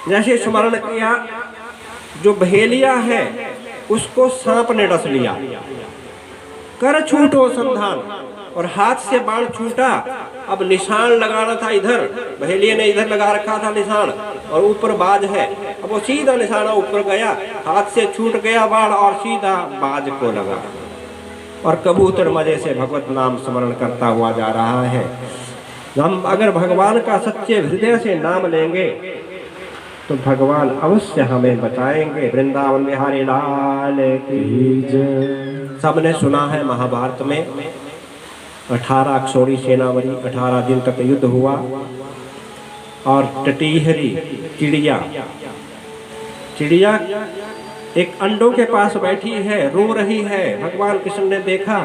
जैसे स्मरण किया, जो बहेलिया है उसको सांप ने डस लिया, कर छूटो संधान, और हाथ से बाण छूटा। अब निशान लगाना था इधर, बहेलिया ने इधर लगा रखा था निशान, और ऊपर बाज है। अब वो सीधा निशाना ऊपर गया, हाथ से छूट गया बाण और सीधा बाज को लगा। और कबूतर मजे से भगवत नाम स्मरण करता हुआ जा रहा है। हम अगर भगवान का सच्चे हृदय से नाम लेंगे तो भगवान अवश्य हमें बचाएंगे। वृंदावन बिहारी लाल की जय। सबने सुना है महाभारत में 18 अक्षौणी सेनावरी, 18 दिन तक युद्ध हुआ, और टटीहरी चिड़िया एक अंडों के पास बैठी है, रो रही है। भगवान कृष्ण ने देखा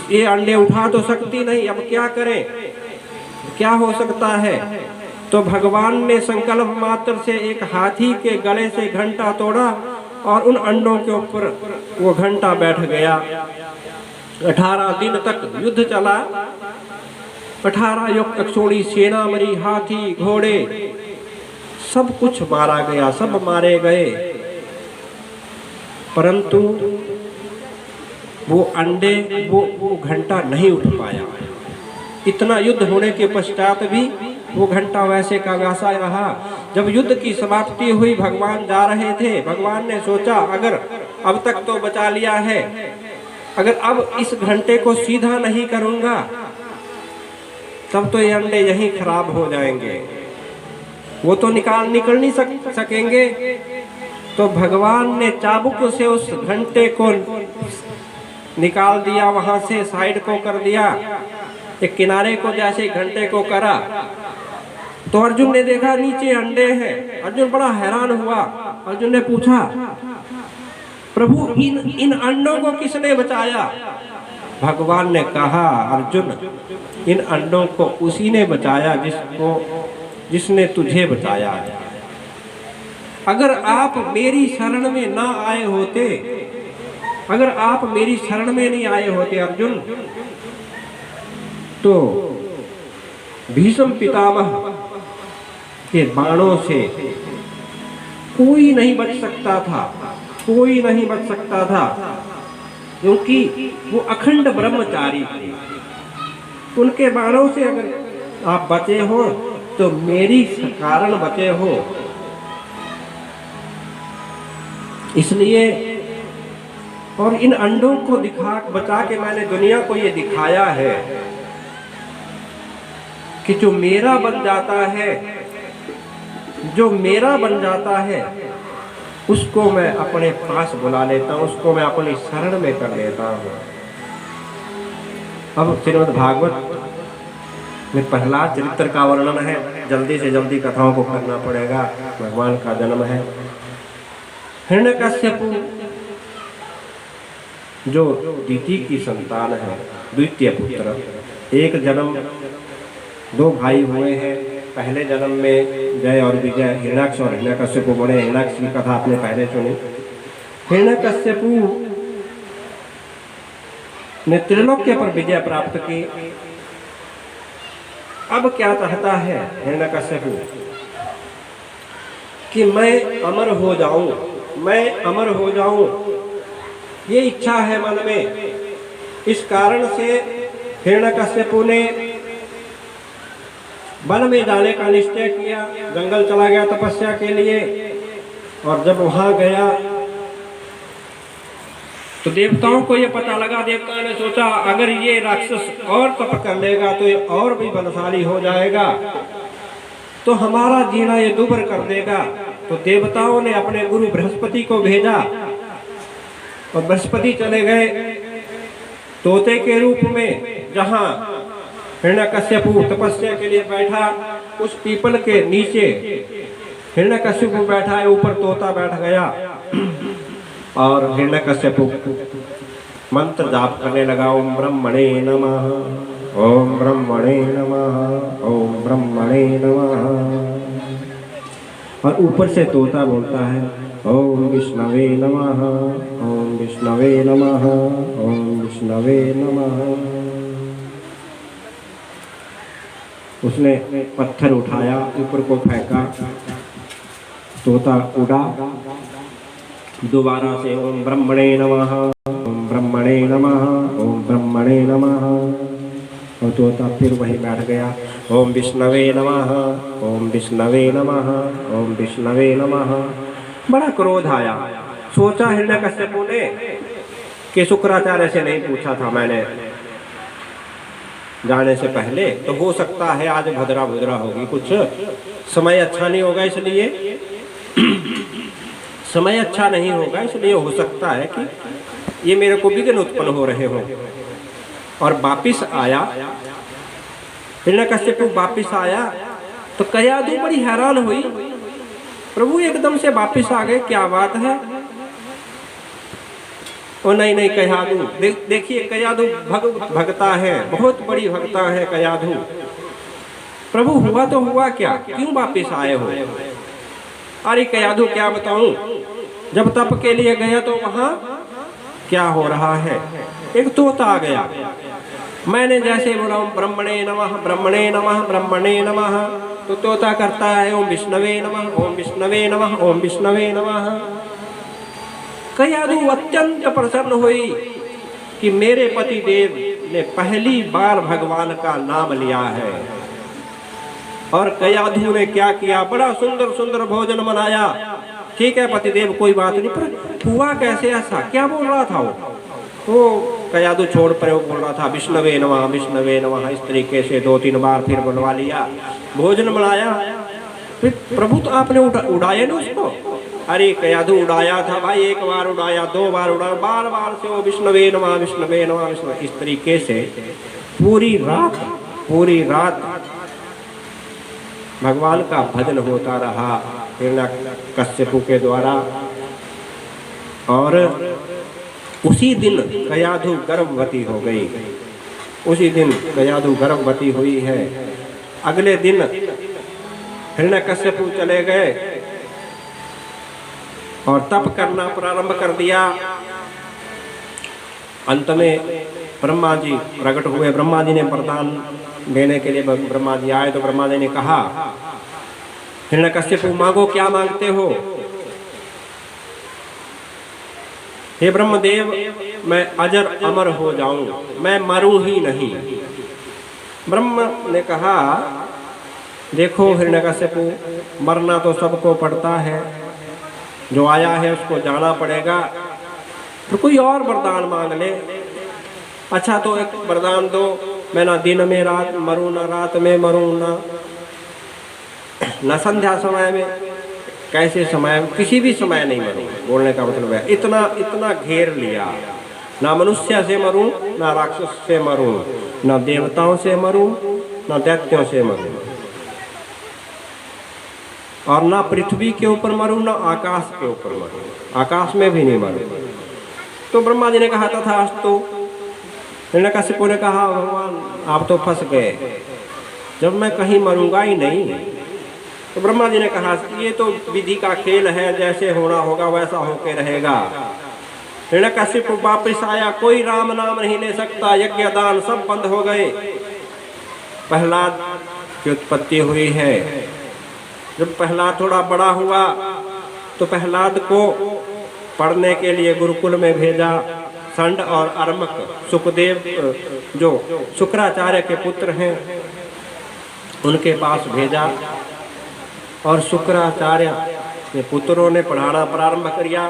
ये अंडे उठा तो सकती नहीं, अब क्या करें, क्या हो सकता है। तो भगवान ने संकल्प मात्र से एक हाथी के गले से घंटा तोड़ा और उन अंडों के ऊपर वो घंटा बैठ गया। 18 दिन तक युद्ध चला। 18 युक्त अक्षौणी सेना मरी, हाथी घोड़े सब कुछ मारा गया, सब मारे गए, परंतु वो अंडे वो घंटा नहीं उठ पाया। इतना युद्ध होने के पश्चात भी वो घंटा वैसे का वैसा रहा। जब युद्ध की समाप्ति हुई, भगवान जा रहे थे, भगवान ने सोचा अगर अब तक तो बचा लिया है, अगर अब इस घंटे को सीधा नहीं करूंगा तब तो ये अंडे यहीं खराब हो जाएंगे, वो तो निकल नहीं सकेंगे। तो भगवान ने चाबुक से उस घंटे को निकाल दिया, वहां से साइड को कर दिया, एक किनारे को जैसे घंटे को करा। तो अर्जुन ने देखा नीचे अंडे हैं। अर्जुन बड़ा हैरान हुआ। अर्जुन ने पूछा, प्रभु इन अंडों को किसने बचाया? भगवान ने कहा, अर्जुन इन अंडों को उसी ने बचाया जिसने तुझे बचाया। अगर आप मेरी शरण में ना आए होते, अगर आप मेरी शरण में नहीं आए होते अर्जुन, तो भीष्म पितामह के बाणों से कोई नहीं बच सकता था, कोई नहीं बच सकता था, क्योंकि वो अखंड ब्रह्मचारी थे। उनके बाणों से अगर आप बचे हो तो मेरी कारण बचे हो। इसलिए और इन अंडों को बचा के मैंने दुनिया को ये दिखाया है कि जो मेरा बन जाता है, जो मेरा बन जाता है उसको मैं अपने पास बुला लेता हूँ, उसको मैं अपनी शरण में कर लेता हूँ। अब श्रीमद् भागवत में पहला चरित्र का वर्णन है। जल्दी से जल्दी कथाओं को करना पड़ेगा। भगवान का जन्म है। हिरण्यकश्यपु जो दिति की संतान है, द्वितीय पुत्र, एक जन्म, दो भाई हुए हैं। पहले जन्म में जय और विजय, हिरण्याक्ष और हिरण्यकश्यपु बने। हिरण्याक्ष की कथा आपने पहले सुनी। हिरण्यकश्यपु ने त्रिलोक्य पर विजय प्राप्त की। अब क्या चाहता है हिरण्यकश्यपु कि मैं अमर हो जाऊं, मैं अमर हो जाऊं, ये इच्छा है मन में। इस कारण से हिरण्यकश्यपु ने वन में जाने का निश्चय किया। जंगल चला गया तपस्या के लिए, और जब वहां गया तो देवताओं को ये पता लगा। देवताओं ने सोचा अगर ये राक्षस और तप कर लेगा तो ये और भी बलशाली हो जाएगा, तो हमारा जीना ये दुभर कर देगा। तो देवताओं ने अपने गुरु बृहस्पति को भेजा, और बृहस्पति चले गए तोते के रूप में। जहां हिरण्यकश्यपु तपस्या के लिए बैठा, उस पीपल के नीचे हिरण्यकश्यपु बैठा है, ऊपर तोता बैठ गया। और हिरण्यकश्यपु मंत्र जाप करने लगा, ओम ब्रह्मणे नमः, ओम ब्रह्मणे नमः, ओम ब्रह्मणे नमः। और ऊपर से तोता बोलता है, ओम विष्णवे नमः, ओम विष्णवे नमः, ओम विष्णवे नमः। उसने पत्थर उठाया, ऊपर को फेंका, तोता उड़ा। दोबारा से ओम ब्रह्मणे नमः, ओम ब्रह्मणे नमः, ओम ब्रह्मणे नमः, और तोता फिर वहीं बैठ गया। ओम विष्णवे नमः, ओम विष्णवे नमः, ओम विष्णवे नमः। बड़ा क्रोध आया। सोचा हिरण्यकश्यपु ने कि शुक्राचार्य से नहीं पूछा था मैंने जाने से पहले, तो हो सकता है आज भद्रा भुद्रा होगी, कुछ समय अच्छा नहीं होगा, इसलिए समय अच्छा नहीं होगा, इसलिए हो सकता है कि ये मेरे को विघ्न उत्पन्न हो रहे हो। और वापिस आया हिरण्यकश्यपु, वापिस आया तो कयाधु बड़ी हैरान हुई, प्रभु एकदम से वापिस आ गए, क्या बात है? ओ नहीं कयाधु, देखिए कयाधु भगता है, बहुत बड़ी भगता है कयाधु। प्रभु हुआ तो हुआ क्या, क्यों वापिस आए हो? अरे कयाधु क्या बताऊं, जब तप के लिए गया तो वहां क्या हो रहा है, एक तोता आ गया। मैंने जैसे बोला ब्रह्मणे नमः, ब्रह्मणे नमः, ब्रह्मणे नमः, तो तोता करता है ओम विष्णवे नमः, ओम विष्णवे नमः, ओम विष्णवे नमः। कयाधु अत्यंत प्रसन्न हुई कि मेरे पति देव ने पहली बार भगवान का नाम लिया है। और कयाधु ने क्या किया, बड़ा सुंदर सुंदर भोजन बनाया। ठीक है पतिदेव, कोई बात नहीं, पर हुआ कैसे ऐसा, क्या बोल रहा था वो कयाधु छोड़ प्रयोग बोल रहा था विष्णवे नमः, विष्णवे नमः, इस तरीके से 2-3 बार फिर बनवा लिया, भोजन बनाया। फिर प्रभु तो आपने उड़ाया ना उसको? अरे कयाधु उड़ाया था भाई, 1 बार उड़ाया, 2 बार उड़ाया, बार बार से वो विष्णवे नमः, विष्णवे नमः, विष्णु, इस तरीके से पूरी रात भगवान का भजन होता रहा हिरण्यकश्यपु के द्वारा। और उसी दिन कयाधु गर्भवती हो गई, उसी दिन कयाधु गर्भवती हुई है। अगले दिन हिरण्यकश्यपु चले गए और तप करना प्रारंभ कर दिया। अंत में ब्रह्मा जी प्रकट हुए। ब्रह्मा जी ने वरदान देने के लिए ब्रह्मा जी आए तो ब्रह्मा जी ने कहा हिरण्यकश्यपु मांगो, क्या मांगते हो? हे ब्रह्मदेव, मैं अजर अमर हो जाऊं, मैं मरूं ही नहीं। ब्रह्म ने कहा देखो हिरण्यकश्यपु, मरना तो सबको पड़ता है, जो आया है उसको जाना पड़ेगा, तो कोई और वरदान मांग ले। अच्छा तो एक वरदान दो, मैं ना दिन में रात मरूं, ना रात में मरूं, ना संध्या समय में, कैसे समय, किसी भी समय नहीं मरूं। बोलने का मतलब है इतना घेर लिया, ना मनुष्य से मरूं, ना राक्षस से मरूं, ना देवताओं से मरूं, ना दैत्यों से मरूं, और ना पृथ्वी के ऊपर मरूं, ना आकाश के ऊपर मरूं, आकाश में भी नहीं मरूं। तो ब्रह्मा जी ने कहा तथास्तु। हिरण्यकश्यपु ने कहा भगवान आप तो फंस गए, जब मैं कहीं मरूंगा ही नहीं। तो ब्रह्मा जी ने कहा ये तो विधि का खेल है, जैसे होना होगा वैसा होके रहेगा। हिरण्यकश्यपु वापस आया, कोई राम नाम नहीं ले सकता, यज्ञ दान सब बंद हो गए। प्रहलाद की उत्पत्ति हुई है। जब प्रहलाद थोड़ा बड़ा हुआ तो प्रहलाद को पढ़ने के लिए गुरुकुल में भेजा। संड और अर्मक सुखदेव जो शुक्राचार्य के पुत्र हैं उनके पास भेजा, और शुक्राचार्य के पुत्रों ने पढ़ाना प्रारंभ किया।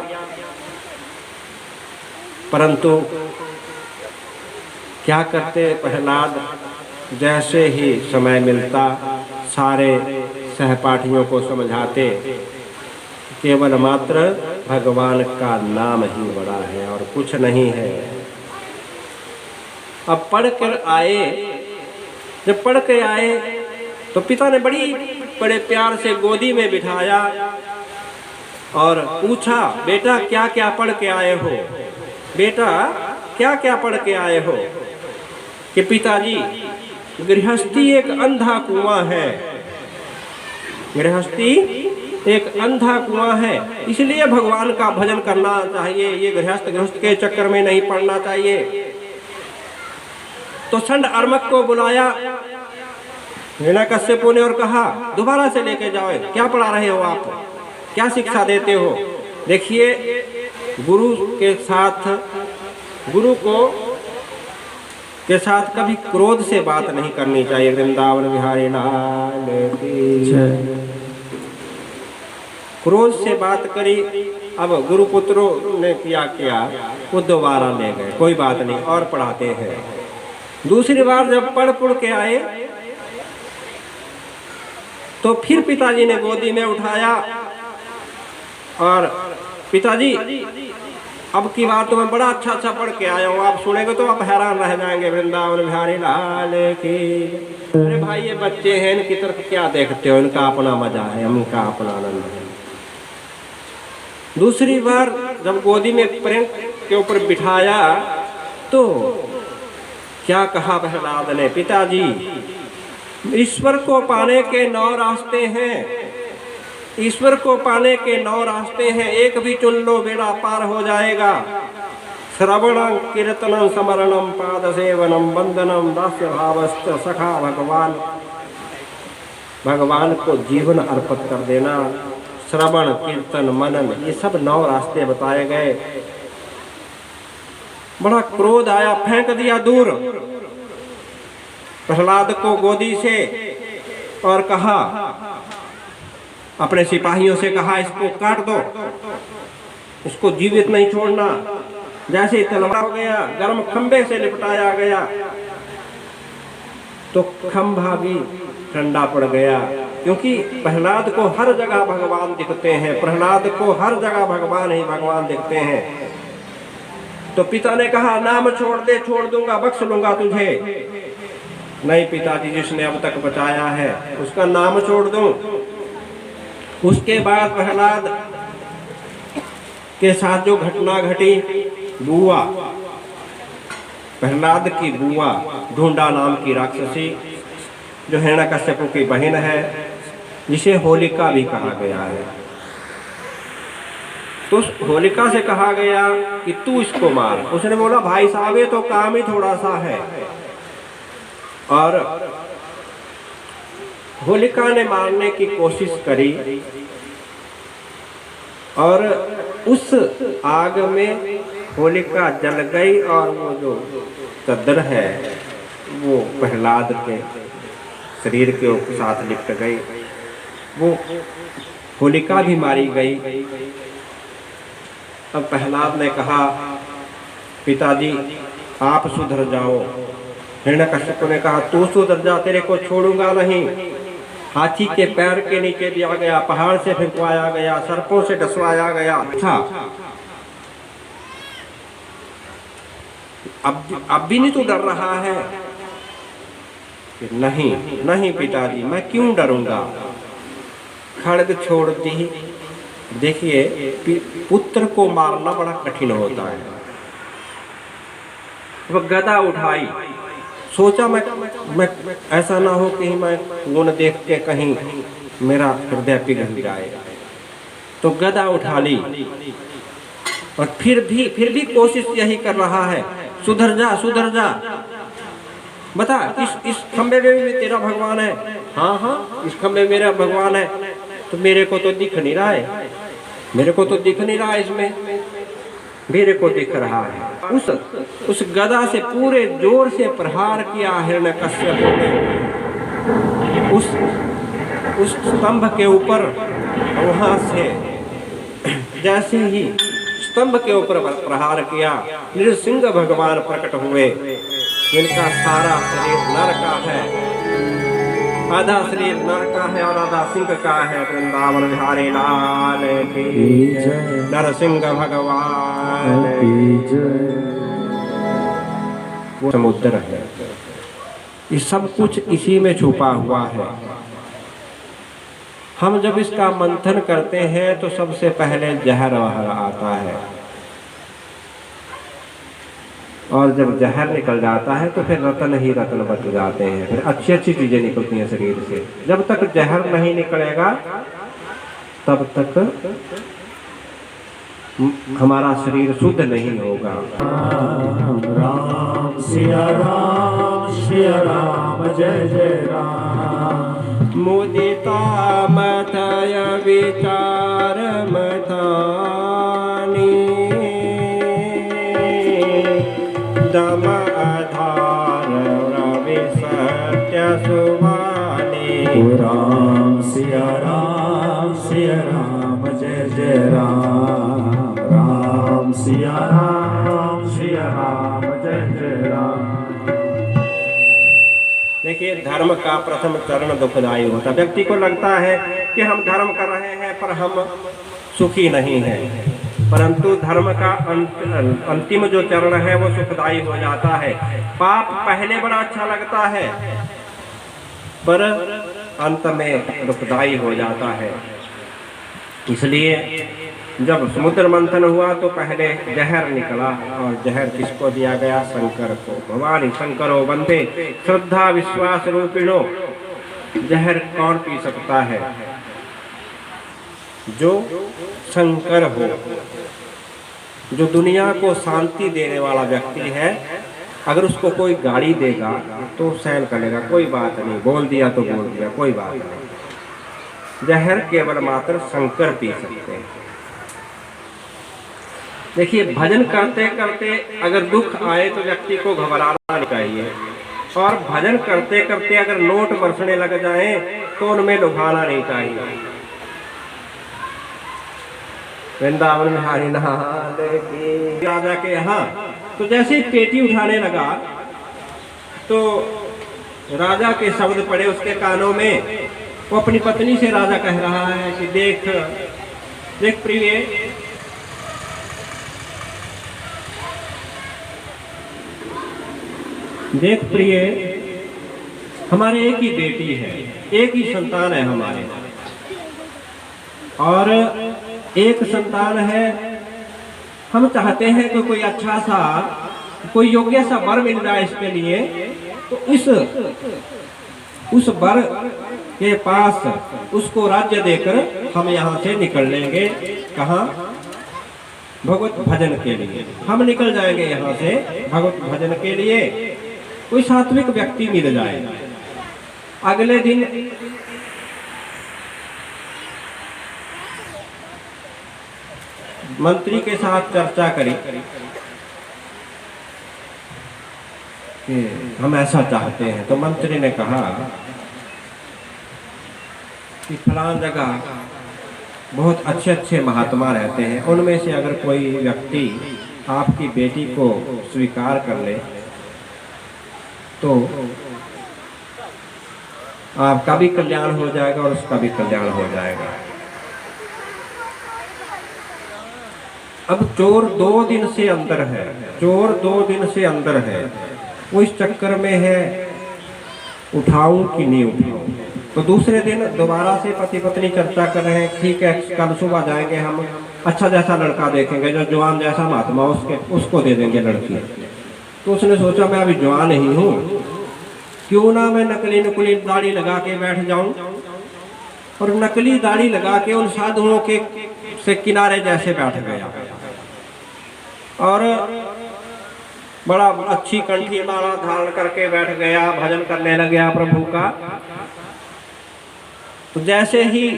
परंतु क्या करते प्रहलाद, जैसे ही समय मिलता सारे सहपाठियों को समझाते केवल मात्र भगवान का नाम ही बड़ा है और कुछ नहीं है। अब पढ़ कर आए, जब पढ़ के आए तो पिता ने बड़े प्यार से गोदी में बिठाया और पूछा बेटा क्या क्या पढ़ के आए हो, बेटा क्या क्या पढ़ के आए हो? कि पिताजी गृहस्थी एक अंधा कुआं है, गृहस्थी एक अंधा कुआं है, इसलिए भगवान का भजन करना चाहिए, ये गृहस्थ के चक्कर में नहीं पड़ना चाहिए। तो संड अर्मक को बुलाया हिरण्यकश्यप ने और कहा दोबारा से लेके जाओ, क्या पढ़ा रहे हो आप, क्या शिक्षा देते हो। देखिए गुरु के साथ, गुरु को के साथ कभी क्रोध से बात नहीं करनी चाहिए। वृंदावन बिहारी लाल की जय। क्रोध से बात करी, अब गुरुपुत्रों ने क्या वो दोबारा ले गए, कोई बात नहीं और पढ़ाते हैं। दूसरी बार जब पढ़ के आए तो फिर पिताजी ने गोदी में उठाया और पिताजी अब की बार तो मैं बड़ा अच्छा पढ़ के आया हूँ, आप सुनेंगे तो आप हैरान रह जाएंगे। वृंदावन बिहारी लाल की। अरे भाई ये बच्चे हैं, इनकी तरफ क्या देखते हो, इनका अपना मजा है, इनका अपना आनंद है। दूसरी बार जब गोदी में प्रेम के ऊपर बिठाया तो क्या कहा प्रहलाद ने, पिताजी ईश्वर को पाने के 9 रास्ते हैं, ईश्वर को पाने के 9 रास्ते हैं, एक भी चुन लो बेड़ा पार हो जाएगा। श्रवणं कीर्तनं स्मरणं पाद सेवनम वंदनम दास्य भावश्च सखा। भगवान को जीवन अर्पित कर देना, श्रवण कीर्तन मनन, ये सब 9 रास्ते बताए गए। बड़ा क्रोध आया, फेंक दिया दूर प्रहलाद को गोदी से और कहा, अपने सिपाहियों से कहा इसको काट दो, इसको जीवित नहीं छोड़ना। जैसे ही तलवार हो गया, गर्म खंबे से लिपटाया गया तो खंभा भी ठंडा पड़ गया, क्योंकि प्रहलाद को हर जगह भगवान दिखते हैं, प्रहलाद को हर जगह भगवान ही भगवान दिखते हैं। तो पिता ने कहा नाम छोड़ दे, छोड़ दूंगा, बख्श लूंगा तुझे। नहीं पिताजी, जिसने अब तक बचाया है उसका नाम छोड़ दूं। उसके बाद प्रहलाद के साथ जो घटना घटी, बुआ, प्रहलाद की बुआ ढूंढा नाम की राक्षसी, जो हिरण्यकश्यप की बहन है, जिसे होलिका भी कहा गया है। तो होलिका से कहा गया कि तू इसको मार। उसने बोला भाई साहब ये तो काम ही थोड़ा सा है। और होलिका ने मारने की कोशिश करी और उस आग में होलिका जल गई और वो जो चद्दर है वो प्रहलाद के शरीर के साथ लिपट गई। वो होलिका भी मारी गई। अब प्रहलाद ने कहा पिताजी आप सुधर जाओ। हिरण्यकश्यप ने कहा तू सुधर जा, तेरे को छोड़ूंगा नहीं। हाथी के पैर के नीचे दिया गया, पहाड़ से फेंकवाया गया, सर्पों से डसवाया गया। अच्छा अब भी नहीं तू डर रहा है? नहीं नहीं पिताजी, मैं क्यों डरूंगा। खड्ग छोड़ दी। देखिए पुत्र को मारना बड़ा कठिन होता है। वह गदा उठाई, सोचा मैं ऐसा ना हो कि मैं गुण देख के कहीं मेरा हृदय पिघल जाए, तो गदा उठा ली। और फिर भी कोशिश यही कर रहा है, सुधर जा सुधर जा। बता इस खंबे में भी तेरा भगवान है? हाँ हाँ इस खंबे में मेरा भगवान है। तो मेरे को तो दिख नहीं रहा है, मेरे को तो दिख नहीं रहा है, इसमें मेरे को दिख रहा है। उस गदा से पूरे जोर से प्रहार किया हिरण्यकश्यप ने उस स्तंभ के ऊपर। वहां से जैसे ही स्तंभ के ऊपर प्रहार किया, नृसिंह भगवान प्रकट हुए, जिनका सारा शरीर नर का है, आधा शरीर नर का है और आधा सिंह का है। वृंदावन बिहारी लाल की जय, नरसिंह भगवान की जय। वो समुद्र है, ये सब कुछ इसी में छुपा हुआ है। हम जब इसका मंथन करते हैं तो सबसे पहले जहर बाहर आता है, और जब जहर निकल जाता है तो फिर रत्न ही रत्न बच जाते हैं, फिर अच्छी अच्छी चीजें निकलती हैं शरीर से। जब तक जहर नहीं निकलेगा तब तक हमारा शरीर शुद्ध नहीं होगा। राम सिया राम। सिया राम जय जय राम। मुदिता मथय विचार मथानी दम आधार रवि सत्य सुभानी। राम सिया राम जय जय राम। राम सिया राम जय जय राम। देखिए, धर्म का प्रथम चरण दुखदायी होता। व्यक्ति को लगता है कि हम धर्म कर रहे हैं पर हम सुखी नहीं हैं, परंतु धर्म का अंतिम जो चरण है वो सुखदायी हो जाता है। पाप पहले बड़ा अच्छा लगता है पर अंत में दुखदायी हो जाता है। इसलिए जब समुद्र मंथन हुआ तो पहले जहर निकला, और जहर किसको दिया गया? शंकर को। भवानी शंकरो वंदे श्रद्धा विश्वास रूपिणो। जहर कौन पी सकता है? जो शंकर हो, जो दुनिया को शांति देने वाला व्यक्ति है। अगर उसको कोई गाड़ी देगा तो सहन करेगा, कोई बात नहीं, बोल दिया तो बोल दिया, कोई बात नहीं। जहर केवल मात्र शंकर पी सकते हैं। देखिए, भजन करते करते अगर दुख आए तो व्यक्ति को घबराना नहीं चाहिए, और भजन करते करते अगर नोट बरसने लग जाए तो उनमें लुभाना नहीं चाहिए। वृंदावन में हरि नाम की राजा के यहाँ तो जैसे ही पेटी उठाने लगा तो राजा के शब्द पड़े उसके कानों में। वो अपनी पत्नी से राजा कह रहा है कि देख देख प्रिय, देख प्रिय, हमारे एक ही बेटी है, एक ही संतान है हमारे, और एक संतान है। हम चाहते हैं कि कोई अच्छा सा, कोई योग्य सा वर मिल जाए इसके लिए। तो उस वर के पास उसको राज्य देकर हम यहाँ से निकल लेंगे। कहाँ? भगवत भजन के लिए हम निकल जाएंगे यहाँ से। भगवत भजन के लिए कोई सात्विक व्यक्ति मिल जाए। अगले दिन मंत्री के साथ चर्चा करी कि हम ऐसा चाहते हैं। तो मंत्री ने कहा कि फलां जगह बहुत अच्छे अच्छे महात्मा रहते हैं, उनमें से अगर कोई व्यक्ति आपकी बेटी को स्वीकार कर ले तो आपका भी कल्याण हो जाएगा और उसका भी कल्याण हो जाएगा। अब चोर 2 दिन से अंदर है, चोर 2 दिन से अंदर है, वो इस चक्कर में है उठाऊं कि नहीं उठाऊं। तो दूसरे दिन दोबारा से पति पत्नी चर्चा कर रहे हैं, ठीक है कल सुबह जाएंगे हम, अच्छा जैसा लड़का देखेंगे, जो जवान जैसा महात्मा उसको दे देंगे लड़की। तो उसने सोचा मैं अभी जवान ही हूँ, क्यों ना मैं नकली नकली दाढ़ी लगा के बैठ जाऊं, और नकली दाढ़ी लगा के उन साधुओं के से किनारे जैसे बैठ गया और बड़ा अच्छी कंठी माला धारण करके बैठ गया, भजन करने लग गया प्रभु का। तो जैसे ही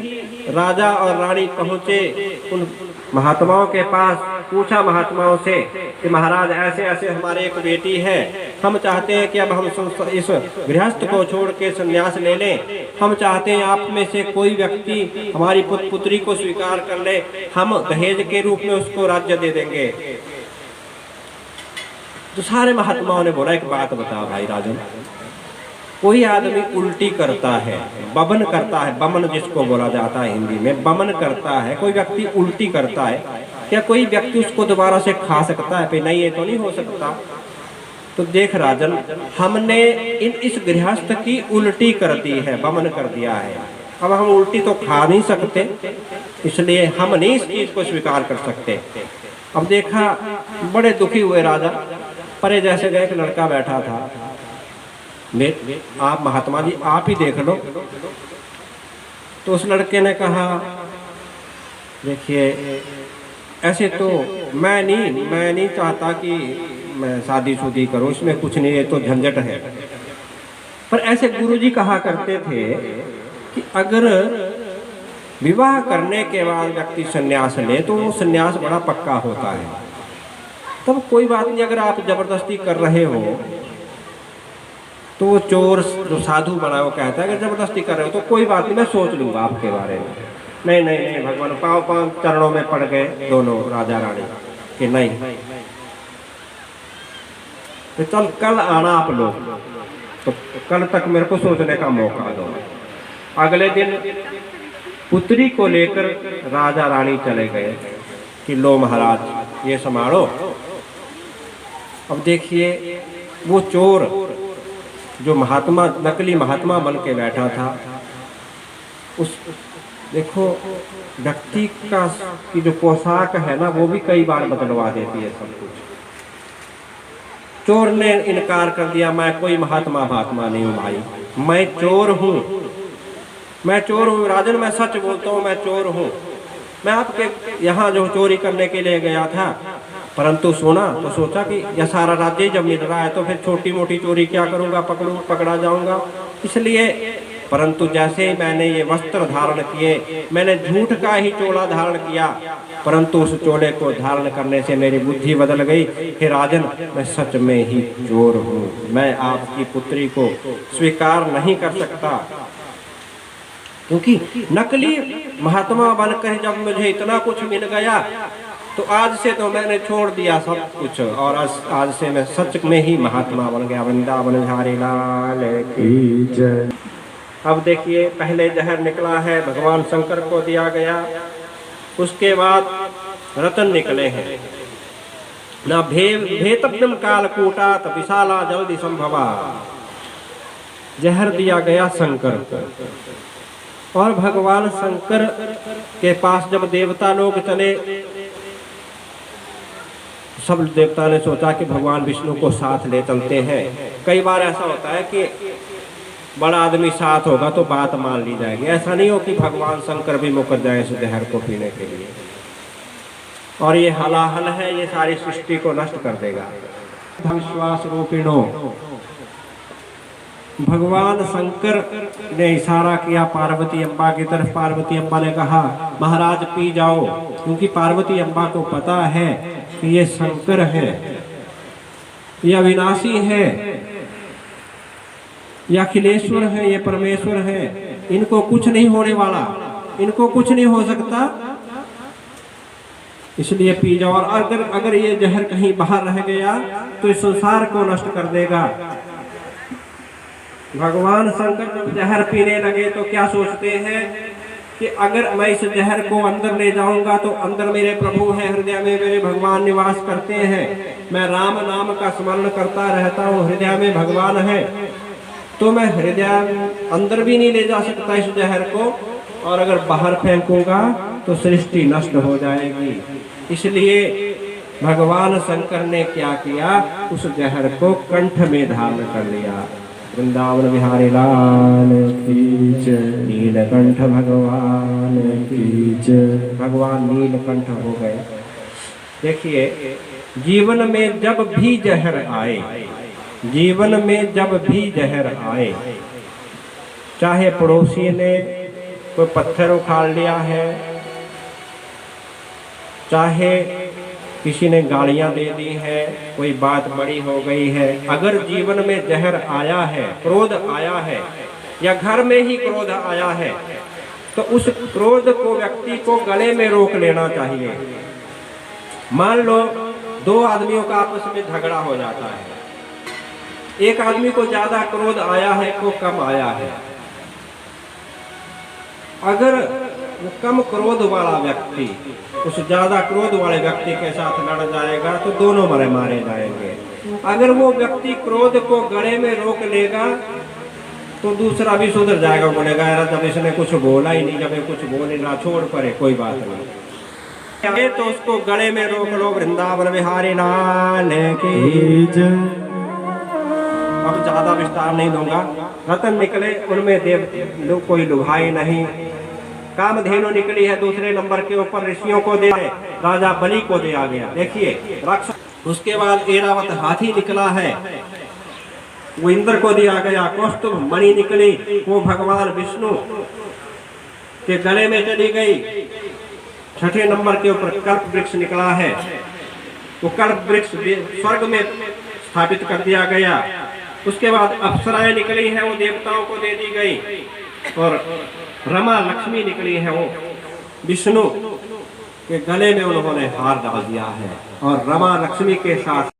राजा और रानी पहुंचे उन महात्माओं के पास, पूछा महात्माओं से कि महाराज ऐसे ऐसे हमारे एक बेटी है, हम चाहते हैं कि अब हम इस गृहस्थ को छोड़ के संन्यास ले लें, हम चाहते हैं आप में से कोई व्यक्ति हमारी पुत्री को स्वीकार कर ले, हम दहेज के रूप में उसको राज्य दे देंगे। तो सारे महात्माओं ने बोला एक बात बता भाई राजन, कोई आदमी उल्टी करता है, बमन करता है, बमन जिसको बोला जाता है हिंदी में, बमन करता है, कोई व्यक्ति उल्टी करता है, क्या कोई व्यक्ति उसको दोबारा से खा सकता है? नहीं, ये तो नहीं हो सकता। तो देख राजन, हमने इस गृहस्थ की उल्टी कर दी है, बमन कर दिया है, अब हम उल्टी तो खा नहीं सकते, इसलिए हम नहीं इस चीज को स्वीकार कर सकते। अब देखा, बड़े दुखी हुए राजा, परे जैसे गए एक लड़का बैठा था, आप महात्मा जी आप ही देख लो। तो उस लड़के ने कहा देखिए ऐसे तो मैं नहीं चाहता कि मैं शादी शुदी करूं, इसमें कुछ नहीं, ये तो झंझट है। पर ऐसे गुरुजी कहा करते थे कि अगर विवाह करने के बाद व्यक्ति संन्यास ले तो वो संन्यास बड़ा पक्का होता है। तब कोई बात नहीं, अगर आप जबरदस्ती कर रहे हो तो वो चोर जो साधु बना वो कहता है कि जबरदस्ती कर रहे हो तो कोई बात नहीं, मैं सोच लूंगा आपके बारे में। नहीं नहीं नहीं, भगवान पांव पांव चरणों में पड़ गए दोनों राजा रानी कि नहीं, तो चल कल आना आप लोग, तो कल तक मेरे को सोचने का मौका दो। अगले दिन पुत्री को लेकर राजा रानी चले गए कि लो महाराज ये संभालो। अब देखिए वो चोर जो महात्मा, नकली महात्मा बन के बैठा था, उस देखो व्यक्ति का की जो पोशाक है ना वो भी कई बार बदलवा देती है सब कुछ। चोर ने इनकार कर दिया, मैं कोई महात्मा महात्मा नहीं हूँ भाई, मैं चोर हूँ, मैं चोर हूँ राजन, मैं सच बोलता हूँ, मैं चोर हूँ। मैं आपके यहाँ जो चोरी करने के लिए गया था, परंतु सुना तो सोचा कि यह सारा राज्य जब मिल रहा है तो फिर छोटी मोटी चोरी क्या करूँगा, पकड़ा जाऊँगा, इसलिए। परंतु जैसे ही मैंने ये वस्त्र धारण किए, मैंने झूठ का ही चोला धारण किया, परंतु उस चोले को धारण करने से मेरी बुद्धि बदल गई। हे राजन, मैं सच में ही चोर हूँ, मैं आपकी पुत्री को स्वीकार नहीं कर सकता, क्योंकि नकली महात्मा बनकर जब मुझे इतना कुछ मिल गया तो आज से तो मैंने छोड़ दिया सब कुछ, और आज से मैं सच में ही महात्मा बन गया। वृंदावन बिहारी लाल की जय। अब देखिए पहले जहर निकला है, भगवान शंकर को दिया गया, उसके बाद रतन निकले हैं ना। भेतव्यम कालकूटात विशाला जल्दी संभवा, जहर दिया गया शंकर को। और भगवान शंकर के पास जब देवता लोग चले, सब देवता ने सोचा कि भगवान विष्णु को साथ ले चलते हैं। कई बार ऐसा होता है कि बड़ा आदमी साथ होगा तो बात मान ली जाएगी, ऐसा नहीं हो कि भगवान शंकर भी मुकर जाए इस जहर को पीने के लिए, और ये हलाहल है, ये सारी सृष्टि को नष्ट कर देगा। विश्वास रूपिणो, भगवान शंकर ने इशारा किया पार्वती अम्बा की तरफ। पार्वती अम्बा ने कहा महाराज पी जाओ, क्योंकि पार्वती अम्बा को पता है कि ये शंकर है, ये अविनाशी है, ये अखिलेश्वर है, ये परमेश्वर है, इनको कुछ नहीं होने वाला, इनको कुछ नहीं हो सकता, इसलिए पी जाओ। और अगर ये जहर कहीं बाहर रह गया तो इस संसार को नष्ट कर देगा। भगवान शंकर जब जहर पीने लगे तो क्या सोचते हैं कि अगर मैं इस जहर को अंदर ले जाऊंगा तो अंदर मेरे प्रभु हैं, हृदय में मेरे भगवान निवास करते हैं, मैं राम नाम का स्मरण करता रहता हूँ, हृदय में भगवान है, तो मैं हृदय अंदर भी नहीं ले जा सकता इस जहर को, और अगर बाहर फेंकूंगा तो सृष्टि नष्ट हो जाएगी। इसलिए भगवान शंकर ने क्या किया, उस जहर को कंठ में धारण कर लिया। वृंदावन बिहारी लाल की जय। नीलकंठ भगवान की जय। भगवान नीलकंठ हो गए। देखिए जीवन में जब भी जहर आए, जीवन में जब भी जहर आए, चाहे पड़ोसी ने कोई पत्थर उखाड़ लिया है, चाहे किसी ने गालियां दे दी है, कोई बात बड़ी हो गई है, अगर जीवन में जहर आया है, क्रोध आया है, या घर में ही क्रोध आया है, तो उस क्रोध को व्यक्ति को गले में रोक लेना चाहिए। मान लो दो आदमियों का आपस में झगड़ा हो जाता है, एक आदमी को ज्यादा क्रोध आया है, को कम आया है। अगर वो कम क्रोध वाला व्यक्ति उस ज्यादा क्रोध वाले व्यक्ति के साथ लड़ जाएगा तो दोनों मारे जाएंगे। अगर वो व्यक्ति क्रोध को गले में रोक लेगा तो दूसरा भी सुधर जाएगा, बोलेगा यार जब इसने कुछ बोला ही नहीं, जब ये कुछ बोले ना, छोड़ पड़े, कोई बात नहीं, तो उसको गले में रोक लो। वृंदावन बिहारी लाल की जय। अब ज्यादा विस्तार नहीं दूंगा। रतन निकले, उनमें देव कोई लुभाई नहीं। कामधेनु निकली है दूसरे नंबर के ऊपर, ऋषियों को दे, राजा बलि को दिया गया। देखिए राक्षस। उसके बाद एरावत हाथी निकला है, वो इंद्र को दिया गया। कौस्तुभ मणि निकली, वो भगवान विष्णु के गले में चली गई। छठे नंबर के ऊपर कल्प वृक्ष निकला है। वो कल्प वृक्ष स्वर्ग में स्थापित कर दिया गया। उसके बाद अप्सराएं निकली हैं, वो देवताओं को दे दी गई। और रमा लक्ष्मी निकली है, वो विष्णु के गले में उन्होंने हार डाल दिया है। और रमा लक्ष्मी के साथ